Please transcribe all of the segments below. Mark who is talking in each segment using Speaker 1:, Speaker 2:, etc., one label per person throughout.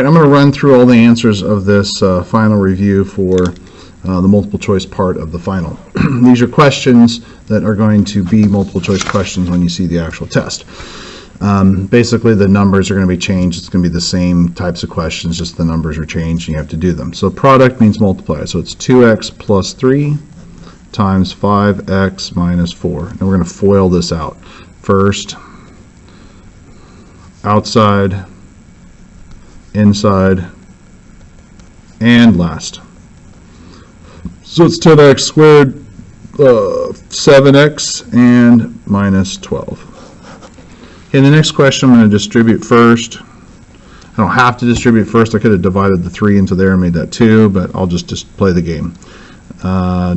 Speaker 1: right, I'm going to run through all the answers of this final review for the multiple choice part of the final. These are questions that are going to be multiple choice questions when you see the actual test. Basically, the numbers are going to be changed. It's going to be the same types of questions, just the numbers are changed and you have to do them. So product means multiply. So it's 2x plus 3 times 5x minus 4. And we're going to FOIL this out. First, outside, inside, and last. So it's 10x squared, 7x, and minus 12. Okay, the next question I'm going to distribute first. I don't have to distribute first. I could have divided the 3 into there and made that 2, but I'll just play the game.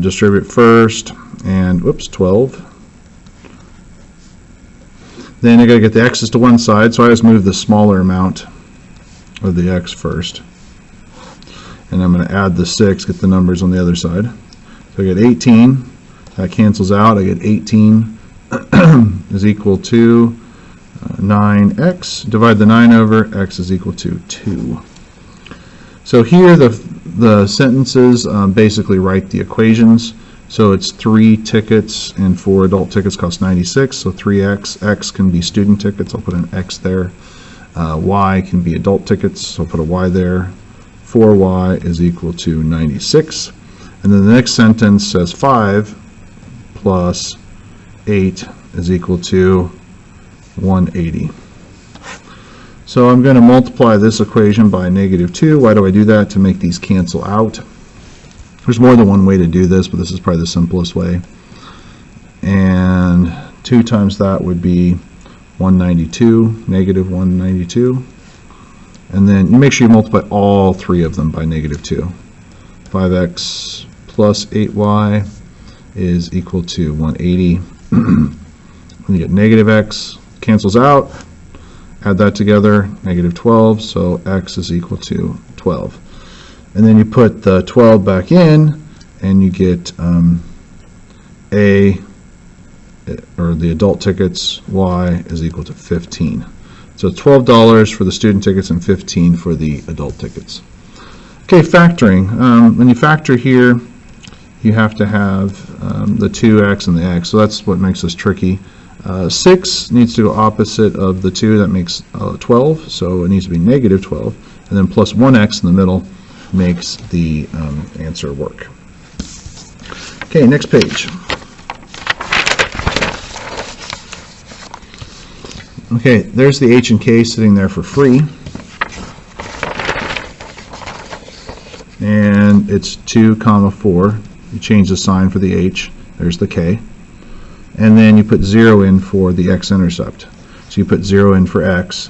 Speaker 1: Distribute first, and whoops, 12. Then I got to get the x's to one side, so I just move the smaller amount of the x first. And I'm going to add the 6, get the numbers on the other side. So I get 18. That cancels out. I get 18 is equal to 9x. Divide the 9 over, x is equal to 2. So here the sentences basically write the equations. So it's 3 tickets and 4 adult tickets cost 96. So 3x, x can be student tickets. I'll put an x there. Y can be adult tickets. So I'll put a y there. 4y is equal to 96. And then the next sentence says 5 plus 8 is equal to 180. So I'm going to multiply this equation by -2. Why do I do that? To make these cancel out. There's more than one way to do this, but this is probably the simplest way. And 2 times that would be 192, negative 192. And then you make sure you multiply all 3 of them by -2. 5x plus 8y is equal to 180. And you get negative x, cancels out. Add that together, -12, so x is equal to 12. And then you put the 12 back in, and you get or the adult tickets, y is equal to 15. So $12 for the student tickets and 15 for the adult tickets. Okay, factoring. When you factor here, you have to have the 2x and the x, so that's what makes this tricky. 6 needs to go opposite of the 2, that makes 12, so it needs to be -12, and then plus 1x in the middle makes the answer work. Okay, next page. Okay, there's the h and k sitting there for free, and it's 2, 4. You change the sign for the h, there's the k, and then you put 0 in for the x-intercept. So you put 0 in for x,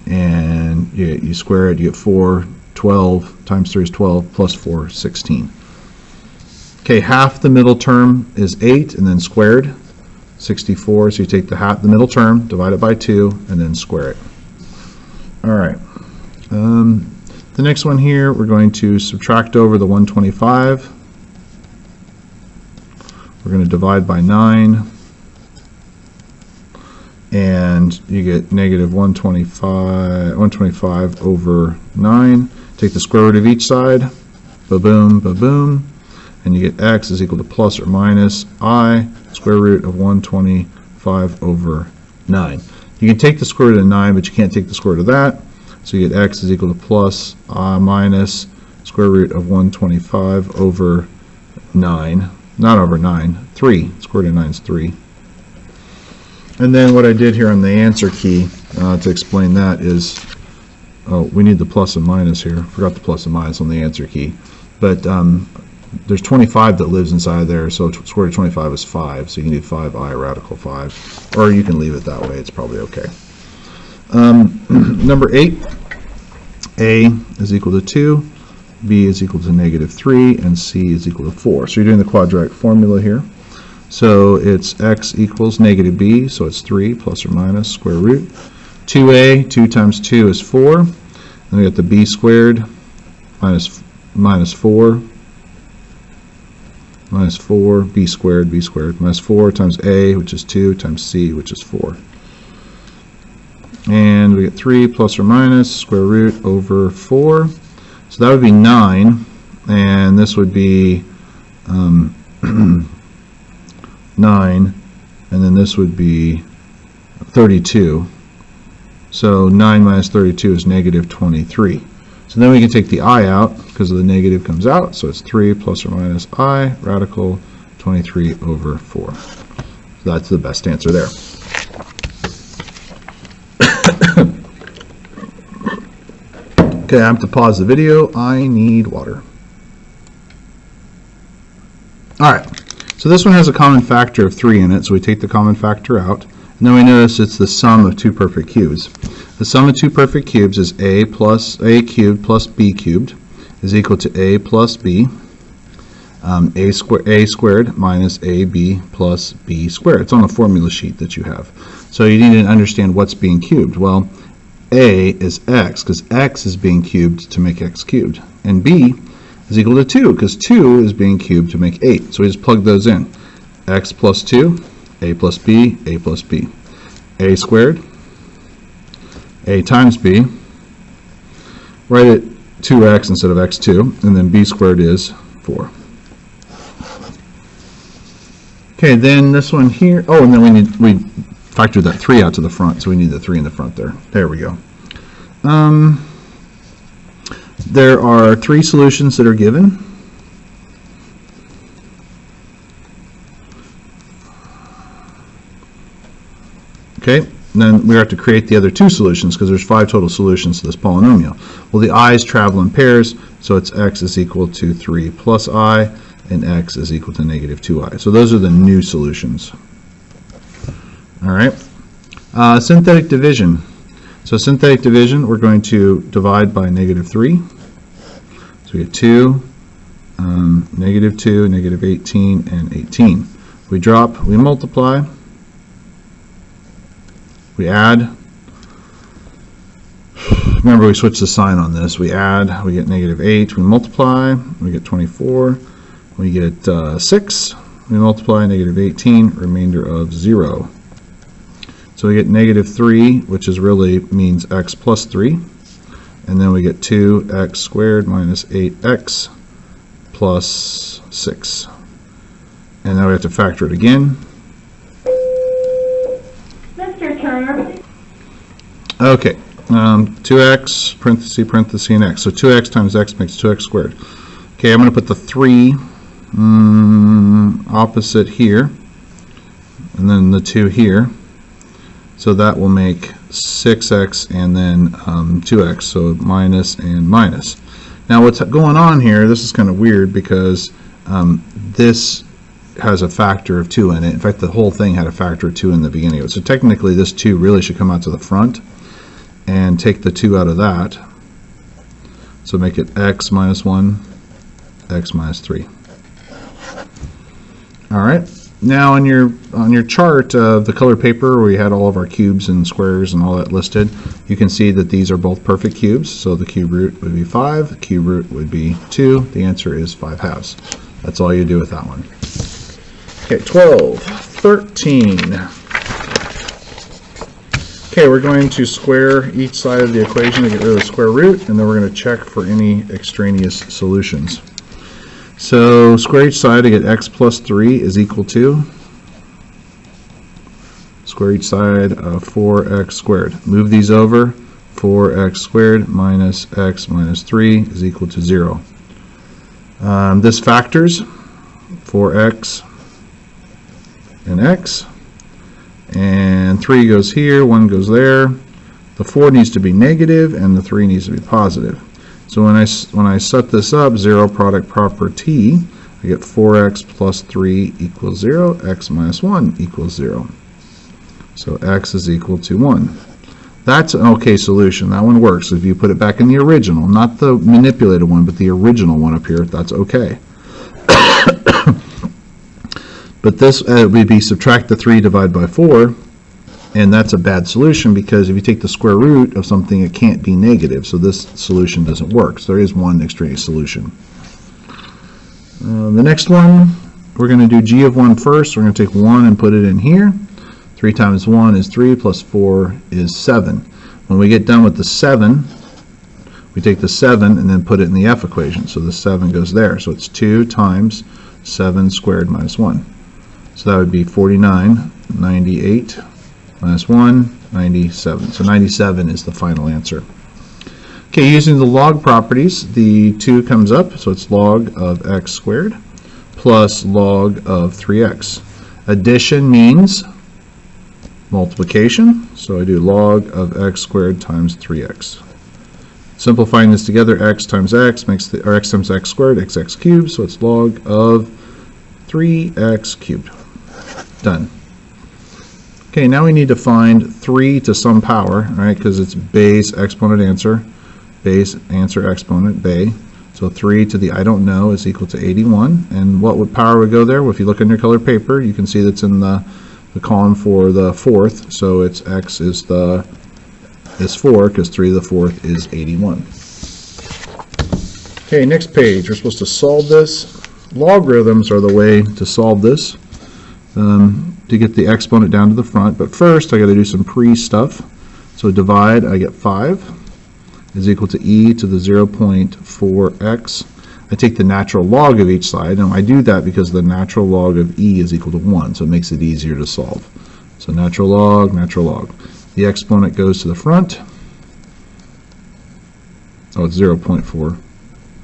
Speaker 1: and you square it, you get 4. 12 times 3 is 12, plus 4, 16. Okay, half the middle term is 8, and then squared, 64. So you take the middle term, divide it by 2, and then square it. All right. The next one here, we're going to subtract over the 125. We're going to divide by 9. And you get negative 125 over 9. Take the square root of each side, ba-boom, ba-boom, and you get x is equal to plus or minus I square root of 125 over 9. You can take the square root of 9, but you can't take the square root of that, so you get x is equal to plus minus square root of 125 over 9, not over 9, 3, square root of 9 is 3. And then what I did here on the answer key to explain that is, we need the plus and minus here. Forgot the plus and minus on the answer key. But there's 25 that lives inside there, so square root of 25 is 5. So you can do 5i radical 5. Or you can leave it that way. It's probably okay. Number 8, a is equal to 2, b is equal to -3, and c is equal to 4. So you're doing the quadratic formula here. So it's x equals -b, so it's 3 plus or minus square root. 2a, 2 times 2 is 4. Then we got the b squared minus 4, minus 4, b squared, minus 4 times a, which is 2, times c, which is 4. And we get 3 plus or minus square root over 4. So that would be 9. And this would be 9. And then this would be 32. So 9 minus 32 is negative 23. So then we can take the I out because the negative comes out. So it's 3 plus or minus I radical 23 over 4. So that's the best answer there. Okay, I have to pause the video. I need water. Alright, so this one has a common factor of 3 in it, so we take the common factor out. And then we notice it's the sum of two perfect cubes. The sum of two perfect cubes is a cubed plus b cubed is equal to a plus b, a squared minus ab plus b squared. It's on the formula sheet that you have. So you need to understand what's being cubed. Well, a is x, because x is being cubed to make x cubed. And b is equal to 2, because 2 is being cubed to make 8. So we just plug those in. X plus 2, a plus b, a plus b. A squared, a times b. Write it 2x instead of x2, and then b squared is 4. Okay, then this one here, oh, and then we factored that 3 out to the front, so we need the 3 in the front there. There we go. There are 3 solutions that are given. Okay, and then we have to create the other 2 solutions because there's 5 total solutions to this polynomial. Well, the i's travel in pairs, so it's x is equal to 3 plus I, and x is equal to negative 2i. So those are the new solutions. All right, synthetic division. So synthetic division, we're going to divide by negative 3. So we get 2, negative 2, negative 18, and 18. We drop, we multiply, we add. Remember, we switched the sign on this. We add, we get negative 8, we multiply, we get 24, we get 6, we multiply, negative 18, remainder of 0. So we get negative 3, which is really means x plus 3. And then we get 2x squared minus 8x plus 6. And now we have to factor it again.
Speaker 2: Mr. Turner.
Speaker 1: Okay, 2x, parenthesis, parenthesis, and x. So 2x times x makes 2x squared. Okay, I'm going to put the 3 opposite here, and then the 2 here. So that will make 6x and then 2x, so minus and minus. Now what's going on here, this is kind of weird because this has a factor of 2 in it. In fact, the whole thing had a factor of 2 in the beginning of it. So technically this 2 really should come out to the front and take the 2 out of that. So make it x minus 1, x minus 3. All right. Now on your chart of the colored paper where we had all of our cubes and squares and all that listed, you can see that these are both perfect cubes. So the cube root would be 5, the cube root would be 2. The answer is 5/2. That's all you do with that one. Okay, 12, 13. Okay, we're going to square each side of the equation to get rid of the square root, and then we're going to check for any extraneous solutions. So square each side to get x plus 3 is equal to square each side of 4x squared. Move these over. 4x squared minus x minus 3 is equal to 0. This factors 4x and x, and 3 goes here, 1 goes there. The 4 needs to be negative and the 3 needs to be positive. So when I set this up, 0 product property, I get 4x plus 3 equals 0, x minus 1 equals 0. So x is equal to 1. That's an okay solution. That one works. If you put it back in the original, not the manipulated one, but the original one up here, that's okay. But this would be subtract the 3, divide by 4, and that's a bad solution because if you take the square root of something, it can't be negative, so this solution doesn't work. So there is one extraneous solution. The next one, we're going to do g of 1 first. We're going to take 1 and put it in here. 3 times 1 is 3, plus 4 is 7. When we get done with the 7, we take the 7 and then put it in the f equation. So the 7 goes there. So it's 2 times 7 squared minus 1. So that would be 49, 98 minus 1, 97. So 97 is the final answer. Okay, using the log properties, the 2 comes up, so it's log of x squared plus log of 3x. Addition means multiplication, so I do log of x squared times 3x. Simplifying this together, x times x makes or x times x squared, xx cubed, so it's log of 3x cubed. Done. Okay, now we need to find 3 to some power, right, because it's base exponent answer, base answer exponent, bay. So 3 to the I don't know is equal to 81. And what power would go there? Well, if you look in your color paper, you can see that's in the column for the fourth. So it's x is 4, because 3 to the fourth is 81. Okay, next page. We're supposed to solve this. Logarithms are the way to solve this, to get the exponent down to the front. But first, I got to do some pre-stuff. So divide, I get 5 is equal to e to the 0.4x. I take the natural log of each side, and I do that because the natural log of e is equal to 1, so it makes it easier to solve. So natural log, natural log. The exponent goes to the front. Oh, it's 0.4,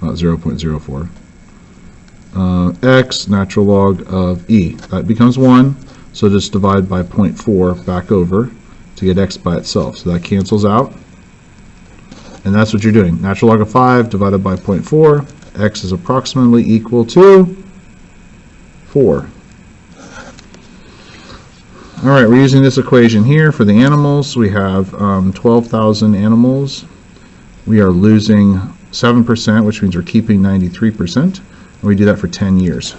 Speaker 1: not 0.04. X, natural log of e. That becomes 1, so just divide by 0.4 back over to get x by itself. So that cancels out. And that's what you're doing. Natural log of 5 divided by 0.4. X is approximately equal to 4. All right, we're using this equation here for the animals. We have 12,000 animals. We are losing 7%, which means we're keeping 93%. And we do that for 10 years.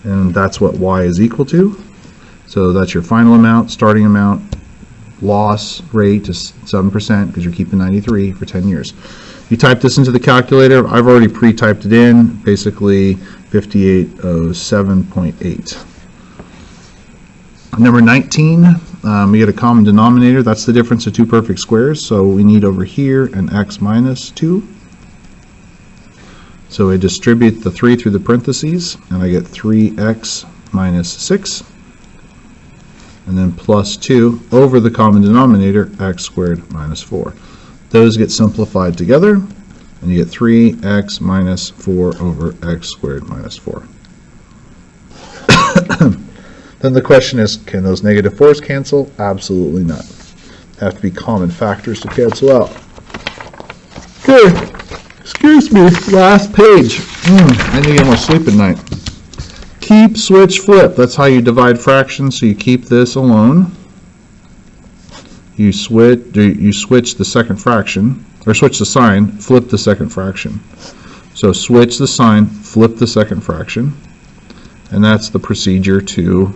Speaker 1: And that's what y is equal to. So that's your final amount, starting amount. Loss rate is 7% because you're keeping 93 for 10 years. You type this into the calculator. I've already pre-typed it in, basically 5807.8. Number 19, we get a common denominator. That's the difference of two perfect squares. So we need over here an x minus 2. So I distribute the 3 through the parentheses, and I get 3x minus 6. And then plus 2 over the common denominator, x squared minus 4. Those get simplified together, and you get 3x minus 4 over x squared minus 4. Then the question is, can those negative 4's cancel? Absolutely not. They have to be common factors to cancel out. Okay, excuse me, last page. I need to get more sleep at night. Keep, switch, flip. That's how you divide fractions. So you keep this alone. You switch the second fraction, or switch the sign, flip the second fraction. So switch the sign, flip the second fraction, and that's the procedure to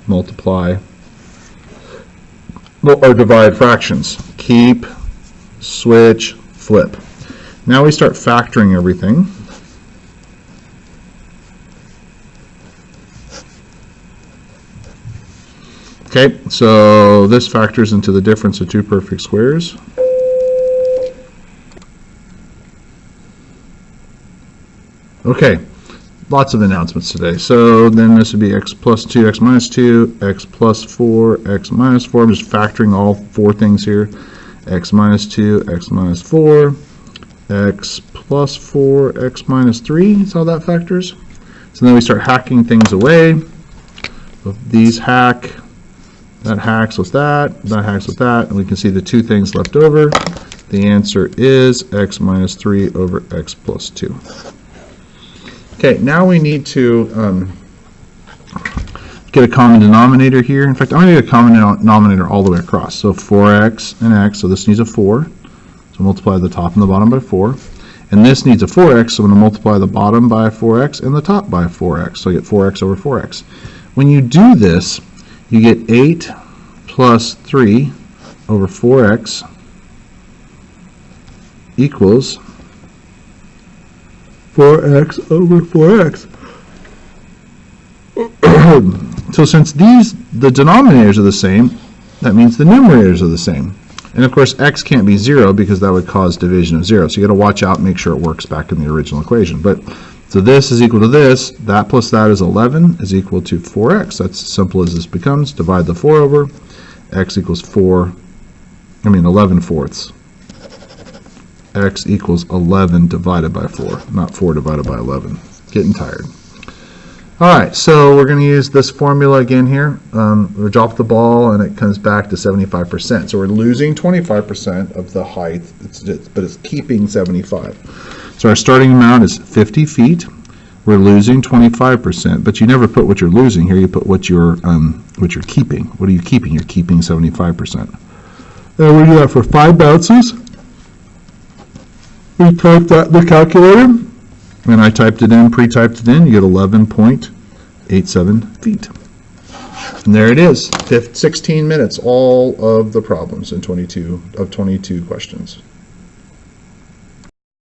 Speaker 1: multiply or divide fractions. Keep, switch, flip. Now we start factoring everything. Okay, so this factors into the difference of two perfect squares. Okay, lots of announcements today. So then this would be x plus 2, x minus 2, x plus 4, x minus 4. I'm just factoring all 4 things here. X minus 2, x minus 4, x plus 4, x minus 3. That's how that factors. So then we start hacking things away. So these hack. That hacks with that hacks with that, and we can see the 2 things left over. The answer is x minus 3 over x plus 2. Okay, now we need to get a common denominator here. In fact, I'm going to get a common denominator all the way across. So 4x and x, so this needs a 4. So multiply the top and the bottom by 4. And this needs a 4x, so I'm going to multiply the bottom by 4x and the top by 4x. So I get 4x over 4x. When you do this, you get 8 plus 3 over 4x equals 4x over 4x. So since the denominators are the same, that means the numerators are the same. And of course, x can't be 0 because that would cause division of 0. So you got to watch out and make sure it works back in the original equation. But so this is equal to this. That plus that is 11 is equal to 4x. That's as simple as this becomes. Divide the 4 over. X equals 11 fourths. X equals 11 divided by 4, not 4 divided by 11. Getting tired. All right, so we're going to use this formula again here. We drop the ball and it comes back to 75%. So we're losing 25% of the height, but it's keeping 75. So our starting amount is 50 feet. We're losing 25%, but you never put what you're losing here. You put what you're keeping. What are you keeping? You're keeping 75%. And we do that for 5 bounces. We type that in the calculator. And I typed it in, pre-typed it in, you get 11.87 feet. And there it is, 16 minutes, all of the problems in 22 questions.